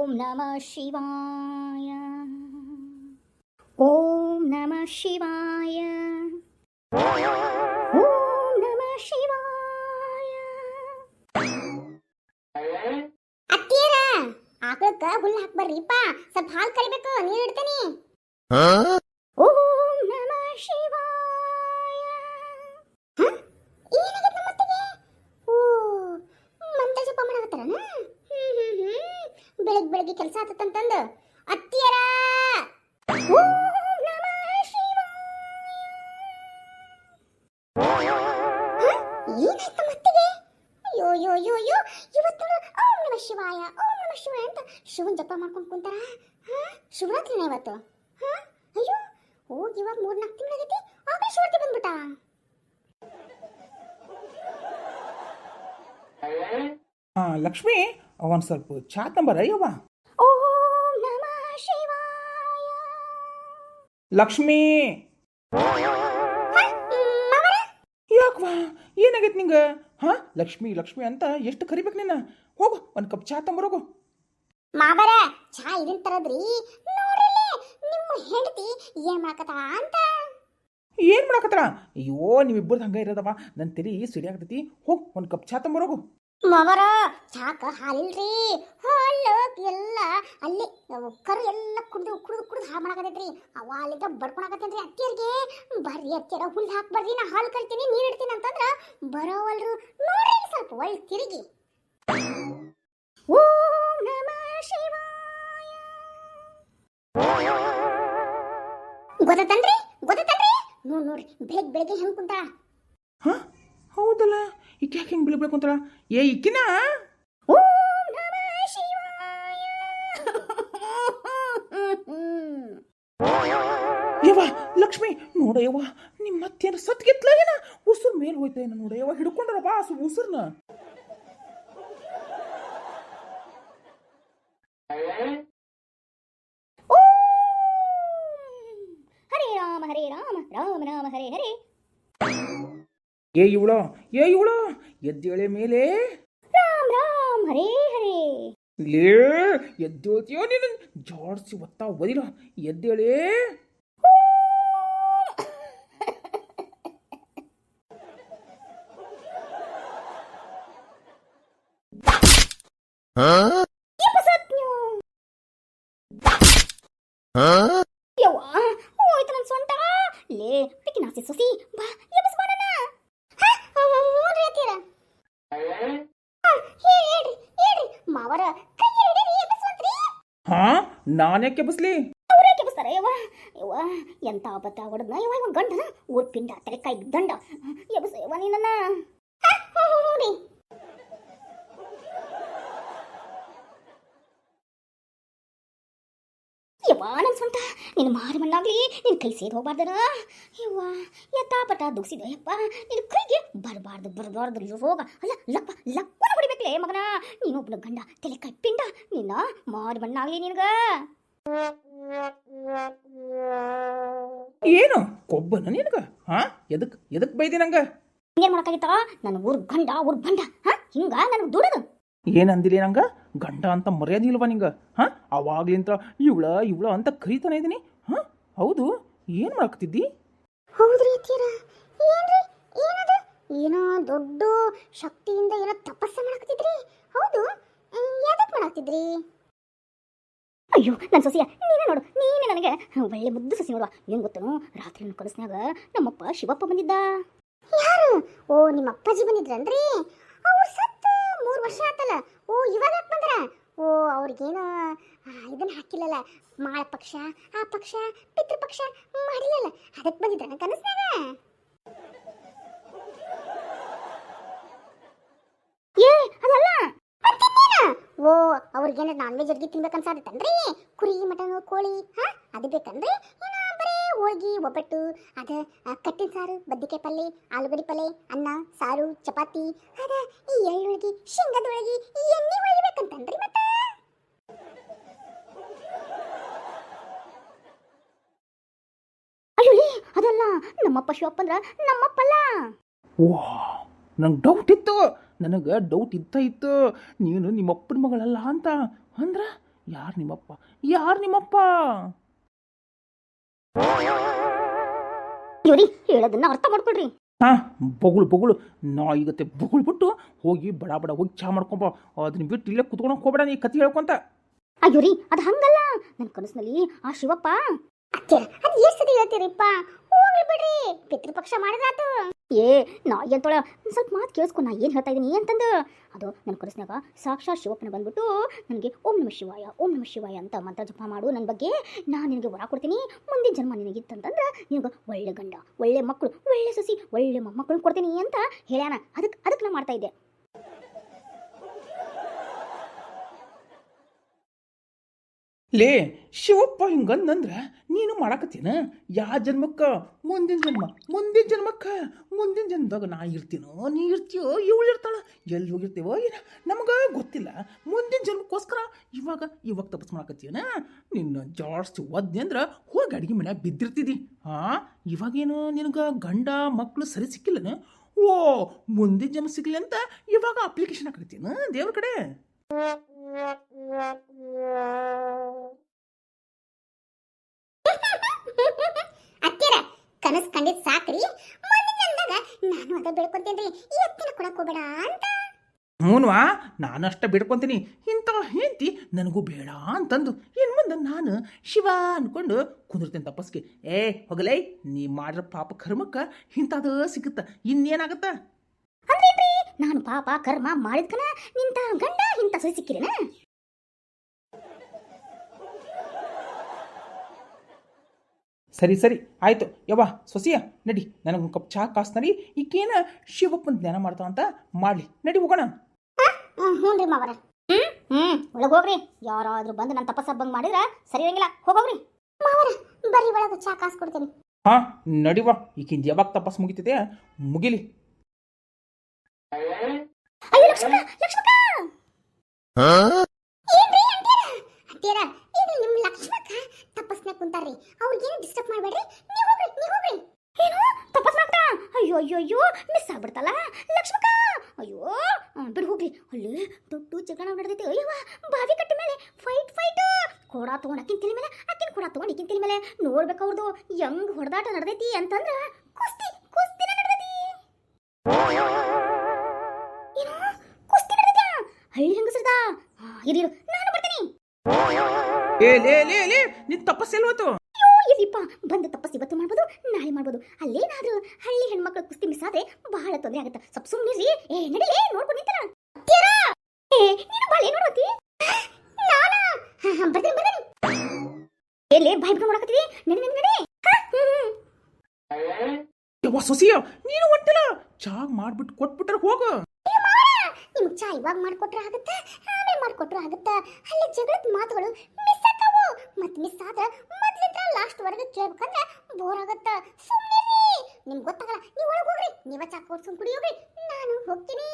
ಓಂ ನಮಃ ಶಿವಾಯ. ಓಂ ನಮಃ ಶಿವಾಯ. ಓಂ ನಮಃ ಶಿವಾಯ. ಅತ್ತಿಯರ ಆಕಳಕ್ಕ ಹುಲ್ಲು ಹಾಕ್ಬರ್ರಿಪ್ಪ, ಸ್ವಲ್ಪ ಹಾಲು ಕರಿಬೇಕು, ನೀರು ಇಡ್ತೇನೆ. ಓಂ ನಮಃ ಶಿವಾಯ. ಏನಾಗೈತೆ ನಮ್ಮತ್ತಿಗೆ? ಓ ಮಂತ್ರ ಜಪ ಮಾಡಕತ್ತಾರನ? ಬೆಳಗ್ಗೆ ಬೆಳಗ್ಗೆ ಕೆಲಸ ಆತಂತಂದು ಅತ್ತಿಯರ ಓಂ ನಮಃ ಶಿವಾಯ. ಏನಾಯ್ತು ಮತ್ತಿಗೆ? ಅಯ್ಯೋ ಯೋ ಯೋ ಯೋ, ಇವತ್ತು ಓಂ ನಮಃ ಶಿವಾಯ ಓಂ ನಮಃ ಶಿವಾಯ ಅಂತ ಶಿವನ್ ಜಪ ಮಾಡ್ಕೊಂಡು ಕುಂತಾರ. ಶಿವರಾತ್ರಿನ ಇವತ್ತು. ಅಯ್ಯೋ ಹೋಗಿ ಇವಾಗ 3-4 ತಿಂಗಳಾಗೈತಿ, ಆಮೇಲೆ ಶಿವರಾತ್ರಿ ಬಂದ್ಬಿಟ್ಟ. ಲಕ್ಷ್ಮಿ, ಅವನ್ ಸ್ವಲ್ಪ ಚಾ ತಂಬರ ಯವ್ವ. ಓಂ ನಮಃ ಶಿವಾಯ. ಲಕ್ಷ್ಮಿ, ಯಾಕವ್ವ ಏನಾಗೈತಿ ನಿಂಗ? ಲಕ್ಷ್ಮಿ ಲಕ್ಷ್ಮಿ ಅಂತ ಎಷ್ಟು ಕರಿಬೇಕು ನಿನ್ನ? ಹೋಗು ಒಂದ್ ಕಪ್ ಚಾ ತಂಬರೋಗು. ಮಾವರ ಚಾ ಇದನ್ ತರದ್ರಿ, ನೋಡ್ರಿ ನಿಮ್ಮ ಹೆಂಡತಿ ಏನ್ ಮಾಡಕತ್ತ ಅಂತ. ಏನ್ ಮಾಡಕತ್ತಾರ? ಅಯ್ಯೋ ನೀವಿಬ್ಬರದು ಹಂಗ ಇರೋದವ, ನನ್ನ ತಲೆ ಸಿಡಿಯಾಗತೈತಿ. ಹೋಗ್ ಒಂದ್ ಕಪ್ ಚಾ ತಂಬರೋಗು. ಮಾವರ ಚಾಕ ಹಾಲಿಲ್ರಿ, ಹಾಲು ಎಲ್ಲ ಅಲ್ಲಿ ಕರು ಎಲ್ಲ ಕುಡ್ದು ಕುಡ್ದು ಕುಡ್ದು ಹಾಳು ಮಾಡಕತ್ತೈತ್ರಿ. ಅವ ಅಲ್ಲಿದ್ದ ಬಡ್ಕೊಳಕತ್ತೇನ್ರಿ ಅತ್ತಿಯರಿಗೆ. ಬರ್ರಿ ಅತ್ತಿಯರ ಹುಲ್ಲು ಹಾಕ್ಬಾರ್ರಿ, ನಾ ಹಾಲು ಕರಿತೀನಿ ನೀರು ಇಡ್ತೀನಿ ಅಂತಂದ್ರ ಬರೋವಲ್ರು. ನೋಡ್ರಿ ಸ್ವಲ್ಪ ಒಳ್ಳೆ ತಿರುಗಿ. ಓಂ ನಮಃ ಶಿವಾಯ. ಗೊತ್ತಂದ್ರಿ ನೋಡ್ರಿ ಬೆಳಗ್ಗೆ ಬೆಳಗ್ಗೆ ಹೆಂಗ್ ಕುಂತ. ಹೌದಲ್ಲ, ಈಕೆ ಯಾಕೆ ಹಿಂಗೆ ಬಿಳಬೇಕು ಅಂತಾಳ? ಈಕಿನ ಓಂ ನಮಃ ಶಿವಾಯ. ಯವ್ವ ಲಕ್ಷ್ಮಿ, ನೋಡ ಯವ್ವ ನಿಮ್ಮ ಮತ್ತೇನು ಸತ್ಗೆತ್ಲ ಏನ? ಉಸಿರು ಮೇಲೆ ಹೋಯ್ತಾ ಏನ? ನೋಡ ಯವ್ವ, ಹಿಡ್ಕೊಂಡ್ರ ಬಾ ಉಸಿರ್ನ. ಹರೇ ರಾಮ ರಾಮ ರಾಮ ಹರೇ ಹರೇ. ಏ ಇವಳು ಎದ್ದೇಳೆ ಮೇಲೆ. ರಾಮ್ ರಾಮ್ ಹರೇ ಹರೇ. ಲೇ ಎದ್ದೇಳ್ತೀಯೋ ನೀನು? ಜಾಡ್ಸಿ ಒತ್ತಾ ಓದಿಲ್ಲ, ಎದ್ದೇಳೆ. ಹೋಯ್ತು ನನ್ ಸೊಂಟ. ಲೇ ಪಿಕ್ಕಿ ನಾಸಿ ಸೊಸಿ ಬಾ ಎಬ್ಬಸ್ ಮಾಡೋಣ. ಹೇಳ್ರಿ ಮಾವರ ಕೈ ಹಿಡೀರಿ, ಎಬ್ಬಸ್ವಂತ್ರಿ. ನಾನೇ ಕೆಬಸ್ಲಿ? ಅವರೇ ಕೆಬಸ್ತಾರ. ಯವ್ವ ಎಂತ ಆಪತ್ತ ಹೊಡೆದ್ನ ಯವ್ವ, ಇವ ಗಂಡನ ಊರ್ ಪಿಂಡ ತಲೆ ಕೈ ದಂಡ. ಎಬ್ಬಸ ಯವ್ವ ನೀನನ್ನ. ನೋಡಿ ಯವ್ವ ನನ್ ಸ್ವಂತ, ನಿನ್ನ ಮಾರಿ ಮಣ್ಣಾಗ್ಲಿ, ನಿನ್ನ ಕೈ ಸೇರಿ ಹೋಗ್ಬಾರ್ದನ. ಯವ್ವ ಎತ್ತಾಪಟ ದುಗ್ಸಿದೆ ಯಪ್ಪ, ನಿನ್ನ ಕೈಗೆ ಬರಬಾರ್ದು ರೋಗ. ಅಲ್ಲ ಲಕ್ಕನ ಹೊಡಿಬೇಕಲೇ ಮಗನ. ನೀನೊಬ್ಬನ ಗಂಡ ತಲೆ ಕೈ ಪಿಂಡ, ನಿನ್ನ ಮಾರಿ ಮಣ್ಣಾಗ್ಲಿ ನಿನಗ. ಏನು ಕೊಬ್ಬನ ನಿನಗ? ಎದಕ್ ಬೈದಿ ನಂಗ? ಏನ್ ಮಾಡಕ್ಕಾಗಿತ್ತ? ನನ್ನ ಊರ್ ಗಂಡ ಊರ್ ಬಂಡ ಹಿಂಗ ನನಗೆ ದುಡದು. ಏನಂದಿರಿ ನಂಗ? ಗಂಡ ಅಂತ ಮರ್ಯಾದೆ ಇಲ್ವಾ ನಿಂಗ? ಅವಾಗ್ಲಿಂತ ಇವಳ ಅಂತ ಕರೀತಾನೆ ಇದೀನಿ. ಹೌದು, ಏನ್ ಮಾಡಾಕತ್ತಿದ್ದಿ? ಹೌದ್ರಿ ಅತ್ತಿಯರ, ಏನ್ರಿ ಏನದು? ಏನೋ ದೊಡ್ಡ ಶಕ್ತಿಯಿಂದ ಏನೋ ತಪಸ್ಸು ಮಾಡಾಕತ್ತಿದ್ರಿ. ಹೌದು, ಯಾದಕ್ ಮಾಡಾಕತ್ತಿದ್ರಿ? ಅಯ್ಯೋ ನನ್ನ ಸೊಸಿಯ, ನೀನೇ ನನಗೆ ಒಳ್ಳೆ ಮುದ್ದು ಸೊಸಿ ನೋಡುವ. ಏನ್ ಗೊತ್ತನು, ರಾತ್ರಿ ನನ್ನ ಕನಸ್ನಾಗ ನಮ್ಮಪ್ಪ ಶಿವಪ್ಪ ಬಂದಿದ್ದ. ಯಾರು? ಓ ನಿಮ್ಮ ಅಪ್ಪಾಜಿ ಬಂದಿದ್ರನ್ರಿ? ಅವ್ರು ಸತ್ತ 3 ವರ್ಷ ಆತಲ್ಲ. ಓ ಇವಾಗ ಯಾಕೆ ಬಂದ್ರ? ಓ ಅವ್ರಿಗೇನು ಇದನ್ನ ಹಾಕಿಲ್ಲಲ್ಲ, ಮಾಳ ಪಕ್ಷ ಆ ಪಕ್ಷ ಪಿತೃಪಕ್ಷ ಮಾಡಿಲ್ಲಲ್ಲ, ಅದಕ್ಕೆ ಬಂದಿದ್ರ ಕನಸ್ನಾಗ. ಏ ಅದಲ್ಲ, ಓ ಅವ್ರಿಗೇನ ನಾನ್ ವೆಜ್ ಅಡ್ಗೆ ತಿನ್ಬೇಕನ್ಸಾದತ್ತನ್ರಿ? ಕುರಿ ಮಟನ್ ಕೋಳಿ ಅದು ಬೇಕನ್ರಿ? ಏನ ಬರೀ ಹೋಳ್ಗಿ ಒಬ್ಬಟ್ಟು, ಅದ ಕಟ್ಟಿನ ಸಾರು, ಬದ್ನಿಕಾಯಿ ಪಲ್ಯ, ಆಲೂಗಡ್ಡೆ ಪಲ್ಯ, ಅನ್ನ ಸಾರು, ಚಪಾತಿ, ಅದ ಈ ಎಳ್ಳೊಳಗಿ, ಶೇಂಗಾದೊಳಗಿ, ಈ ಎಣ್ಣೆ ಹೊಳಿಬೇಕಂತನ್ರಿ. ಮತ್ತ ಅಯ್ಯೋ ಅದಲ್ಲ, ನಮ್ಮಪ್ಪ ಶಿವಪ್ಪ ಅಂದ್ರ ನಮ್ಮಪ್ಪಲ್ಲ. ವಾ, ನಂಗೆ ಡೌಟ್ ಇತ್ತು. ನನಗೆ ಡೌಟ್ ಇತ್ತು ನೀನು ನಿಮ್ಮಪ್ಪನ ಮಗಳಲ್ಲ ಅಂತ. ಅಂದ್ರೆ ಯಾರು ನಿಮ್ಮಪ್ಪ? ಯಾರು ನಿಮ್ಮಪ್ಪ? ಇವ್ರಿ ಹೇಳೋದನ್ನ ಅರ್ಥ ಮಾಡ್ಕೊಳ್ರಿ. ಹಾಂ, ಬೊಗಳು ನಾ ಈಗತ್ತೆ ಬೊಗಳು ಬಿಟ್ಟು ಹೋಗಿ ಬಡ ಬಡ ಹೋಗಿ ಚಾ ಮಾಡ್ಕೊಂಬ. ಅದನ್ನ ಬಿಟ್ಟು ಇಲ್ಲೇ ಕುತ್ಕೊಳಕ್ಕೆ ಹೋಗ್ಬೇಡ ನೀ ಕತೆ ಹೇಳ್ಕೊಂತ. ಅಯ್ಯೋ ರೀ ಅದು ಹಂಗಲ್ಲ, ನನ್ನ ಕನಸಿನಲ್ಲಿ ಆ ಶಿವಪ್ಪ ಅದು ಎಷ್ಟು ಸತಿ ಹೇಳ್ತೀರಿಪ್ಪ, ಹೋಗ್ಲಿ ಬಿಡ್ರಿ, ಪಿತೃಪಕ್ಷ ಮಾಡಿದಾತು. ಏ ನಾ ಎಂತೊಳ ಸ್ವಲ್ಪ ಮಾತು ಕೇಳಿಸ್ಕೊ, ನಾ ಏನು ಹೇಳ್ತಾ ಇದ್ದೀನಿ ಅಂತಂದು. ಅದು ನನ್ನ ಕನಸಿನಾಗ ಸಾಕ್ಷಾತ್ ಶಿವಪ್ಪನ ಬಂದ್ಬಿಟ್ಟು ನನಗೆ ಓಂ ನಮ ಶಿವಾಯ ಓಂ ನಮ ಶಿವಾಯ ಅಂತ ಮಂತ್ರ ಜಪ ಮಾಡು, ನನ್ನ ಬಗ್ಗೆ ನಾನು ನಿನಗೆ ವರ ಕೊಡ್ತೀನಿ, ಮುಂದಿನ ಜನ್ಮ ನಿನಗಿತ್ತಂತಂದ್ರೆ ನಿನಗೆ ಒಳ್ಳೆ ಗಂಡ, ಒಳ್ಳೆ ಮಕ್ಕಳು, ಒಳ್ಳೆ ಸಸಿ, ಒಳ್ಳೆ ಮೊಮ್ಮಕ್ಕಳು ಕೊಡ್ತೀನಿ ಅಂತ ಹೇಳ್ಯಾನ. ಅದಕ್ಕೆ ನಾ ಮಾಡ್ತಾ ಇದ್ದೆ. ಲೇ ಶಿವಪ್ಪ ಹಿಂಗಂದಂದ್ರೆ ನೀನು ಮಾಡಾಕತ್ತೀನ? ಯಾವ ಜನ್ಮಕ್ಕೆ? ಮುಂದಿನ ಜನ್ಮದಾಗ ನಾ ಇರ್ತೀನೋ, ನೀ ಇರ್ತೀಯೋ, ಇವಳು ಇರ್ತಾಳ, ಎಲ್ಲಿ ಹೋಗಿರ್ತೀವೋ ಏನ ನಮಗೆ ಗೊತ್ತಿಲ್ಲ. ಮುಂದಿನ ಜನ್ಮಕ್ಕೋಸ್ಕರ ಇವಾಗ ತಪಸ್ ಮಾಡಾಕತ್ತೀಯನ? ನಿನ್ನ ಜಾಸ್ತಿ ಒದ್ದೆ ಅಂದ್ರೆ ಹೋಗಿ ಅಡುಗೆ ಮನ್ಯಾಗ ಬಿದ್ದಿರ್ತಿದ್ದಿ. ಹಾಂ, ಇವಾಗೇನು ನಿನಗೆ ಗಂಡ ಮಕ್ಕಳು ಸರಿ ಸಿಕ್ಕಿಲ್ಲನ? ಓ, ಮುಂದಿನ ಜನ್ಮ ಸಿಗ್ಲಿ ಅಂತ ಇವಾಗ ಅಪ್ಲಿಕೇಶನ್ ಹಾಕತ್ತೀನ ದೇವ್ರ ಕಡೆ? ಅತ್ತೆರ ಕನಸು ಕಂಡಿದ್ ಸಾಕ್ರಿ, ಮುಂದಿನದಾಗ ನಾನು ಅದ ಬೆಳ್ಕೊಂತೇನ್ರಿ, ಎತ್ತಿನ ಕೊಡಕ್ ಹೋಗ್ಬೇಡ ಅಂತ. ಹ್ಞೂನ್ವಾ, ನಾನು ಅಷ್ಟ ಬಿಡ್ಕೊಂತೀನಿ, ಇಂಥ ಹೆಂಡತಿ ನನಗೂ ಬೇಡ ಅಂತಂದು. ಇನ್ನು ಮುಂದೆ ನಾನು ಶಿವ ಅನ್ಕೊಂಡು ಕುಂದಿರ್ತೇನೆ ತಪಸ್ಗೆ. ಹೋಗಲೇ, ನೀ ಮಾಡಿರೋ ಪಾಪ ಕರ್ಮಕ್ಕೆ ಇಂಥದ ಸಿಗುತ್ತ, ಇನ್ನೇನಾಗತ್ತ? ಅಂದ್ರೇನ್ರಿ, ನಾನು ಪಾಪ ಕರ್ಮ ಮಾಡಿದ್ಕನ ನಿಂತ ಗಂಡ ಇಂಥ ಸರಿ ಸಿಕ್ಕಿರೇನ? ಸರಿ ಆಯಿತು ಯವ್ವ ಸೊಸಿಯ, ನಡಿ, ನನಗೊಂದು ಕಪ್ ಚಹಾ ಕಾಸ್ನರಿ. ಈಕೇನ ಶಿವಪ್ಪನ ಜ್ಞಾನ ಮಾಡ್ತಾವ ಅಂತ ಮಾಡಲಿ, ನಡಿ ಹೋಗೋಣ. ಹ್ಞೂ ರೀ ಮಾವರ. ಒಳಗೆ ಹೋಗ್ರಿ, ಯಾರಾದ್ರೂ ಬಂದು ನನ್ನ ತಪಸ್ಸಬ್ಬಂಗೆ ಮಾಡಿದ್ರೆ ಸರಿ ಇರಂಗಿಲ್ಲ, ಹೋಗೋಗ್ರಿ ಮಾವರ. ಬರ್ರಿ ಒಳಗೆ ಚಹಾ ಕಾಸು ಕೊಡ್ತೇನೆ. ಹಾಂ ನಡಿವ, ಈಕಿಂದ ಯಾವಾಗ ತಪಸ್ ಮುಗಿತೈತೆ ಮುಗಿಲಿ. ಅಯ್ಯೋ ಲಕ್ಷ್ಮಣ, ಏನ್ರಿ ಅಂತೀರ? ಇದು ನಿಮ್ಮ ಲಕ್ಷ್ಮಕ್ಕ ತಪಸ್ನ ಕುಂತಾರ್ರಿ, ಅವ್ರಿಗೇನು ಡಿಸ್ಟರ್ಬ್ ಮಾಡಬೇಡ್ರಿ, ನೀವು ಹೋಗ್ರಿ. ಏನು ತಪಸ್ ಮಾಡ್ತಾ? ಅಯ್ಯೋ ಮಿಸ್ ಆಗ್ಬಿಡ್ತಲ್ಲ ಲಕ್ಷ್ಮಕ್ಕ. ಅಯ್ಯೋ ಬಿಡು ಹೋಗ್ಲಿ. ಅಲ್ಲಿ ದೊಡ್ಡ ಜಗಳ ನಡೆದೈತಿ. ಅಯ್ಯವ್ವ, ಬಾವಿ ಕಟ್ಟ ಮೇಲೆ ಫೈಟ್ ಕೊಡ ತಗೊಂಡು ಅಕ್ಕಿನ ತಲೆ ಮೇಲೆ, ಅಕ್ಕಿನ ಕೊಡ ತಗೊಂಡು ಈಕಿನ ತಲೆ ಮೇಲೆ ನೋಡ್ಬೇಕು ಅವ್ರದ್ದು ಹೆಂಗ್ ಹೊಡೆದಾಟ ನಡೆದೈತಿ ಅಂತಂದ್ರ ಕುಸ್ತಿನ ನಡೆದೈತಿ. ಏನು ಕುಸ್ತಿ ನಡೆದೈತಾ? ಹಳ್ಳಿ ಹೆಂಗಸರ್ದ? ಇರು ನಾನು ಬರ್ತೀನಿ. ಲೇ ನಿನ್ ತಪಸ್ಸೆಲ್ವತ್ತು? ಇಲ್ಲಿಪ್ಪ, ಬಂದ ತಪಸ್ಸು ಇವತ್ತು ಮಾಡ್ಬೋದು, ನಾಳೆ ಮಾಡ್ಬೋದು. ಅಲ್ಲೇನಾದ್ರೂ ಹಳ್ಳಿ ಹೆಣ್ಮಕ್ಳು ಕುಸ್ತಿ ಮಿಸ್ ಆದ್ರೆ ಬಹಳ ತೊಂದರೆ ಆಗುತ್ತೆ. ಸ್ವಲ್ಪ ಸುಮ್ಮನಿರಿ. ನಡಿಲೇ, ನೋಡ್ಕೊಂಡು ನಿಂತಾರ. ನೀನು ಬಾಳೆ ನೋಡೋತಿ? ಬರ್ತೀನಿ. ಎಲ್ಲಿ ಬಾಯ್ ಬಿಟ್ಟು ನೋಡಕತ್ತೀವಿ? ನಡಿ. ಯವ್ವ ಸೊಸಿಯ, ನೀನು ಹೊಂಟಿಲ್ಲ, ಚಾ ಮಾಡ್ಬಿಟ್ಟು ಕೊಟ್ಬಿಟ್ರೆ ಹೋಗು. ನಿಮ್ಗೆ ಚಾ ಇವಾಗ ಮಾಡ್ಕೊಟ್ರೆ ಆಗುತ್ತಾ, ಆಮೇಲೆ ಮಾಡ್ಕೊಟ್ರೆ ಆಗುತ್ತಾ? ಅಲ್ಲಿ ಜಗಳದ ಮಾತುಗಳು ಮಿಸ್ ಆಗ್ತಾವು. ಮತ್ತೆ ಮಿಸ್ ಆದ್ರೆ ಮೊದ್ಲಿಂದ ಲಾಸ್ಟ್ ವರೆಗೆ ಕೇಳ್ಬೇಕಂದ್ರೆ ಬೋರ್ ಆಗತ್ತ. ಸುಮ್ಮನಿರಿ, ನಿಮ್ಗೆ ಗೊತ್ತಾಗಲ್ಲ. ನೀವು ಒಳಗೆ ಹೋಗ್ರಿ, ನೀವ ಚಾ ಕೊಡ್ಸ್ಕೊಂಡು ಕುಡಿಯೋಗ್ರಿ, ನಾನು ಹೋಗ್ತೀನಿ.